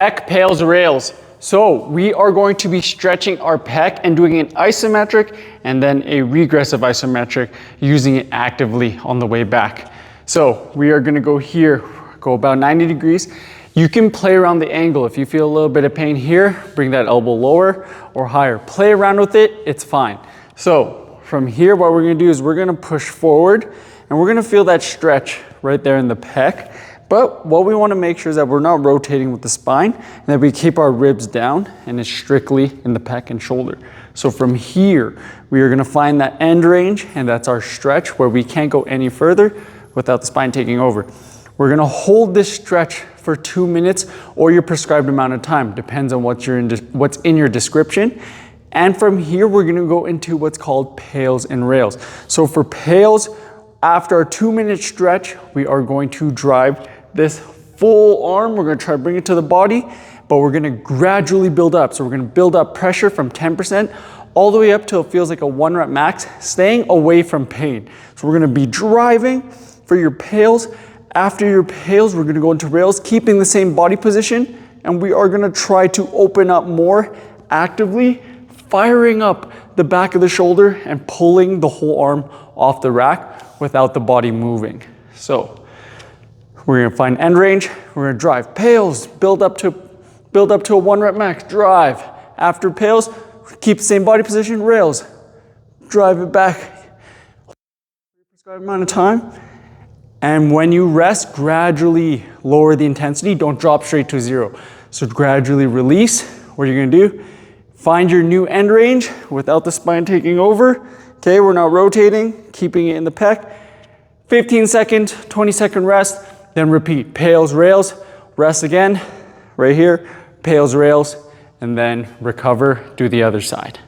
Pec Pails rails. So we are going to be stretching our pec and doing an isometric and then a regressive isometric, using it actively on the way back. So we are gonna go here, go about 90 degrees. You can play around the angle. If you feel a little bit of pain here, bring that elbow lower or higher. Play around with it, it's fine. So from here, what we're gonna do is we're gonna push forward and we're gonna feel that stretch right there in the pec. But what we want to make sure is that we're not rotating with the spine and that we keep our ribs down and it's strictly in the pec and shoulder. So from here, we are going to find that end range, and that's our stretch where we can't go any further without the spine taking over. We're going to hold this stretch for 2 minutes or your prescribed amount of time. Depends on what's in your description. And from here, we're going to go into what's called pails and rails. So for pails, after our 2-minute stretch, we are going to drive this full arm. We're gonna try to bring it to the body, but we're gonna gradually build up. So we're gonna build up pressure from 10% all the way up till it feels like a 1 rep max, staying away from pain. So we're gonna be driving for your pails. After your pails, we're gonna go into rails, keeping the same body position, and we are gonna try to open up more actively, firing up the back of the shoulder and pulling the whole arm off the rack without the body moving. So we're gonna find end range, we're gonna drive pails, build up to a 1 rep max, drive. After pails, keep the same body position, rails, drive it back, prescribed amount of time. And when you rest, gradually lower the intensity, don't drop straight to 0. So gradually release. What you're gonna do, find your new end range without the spine taking over. Okay, we're not rotating, keeping it in the pec. 15-second, 20-second rest, then repeat. Pails, rails, rest again, right here, pails, rails, and then recover, do the other side.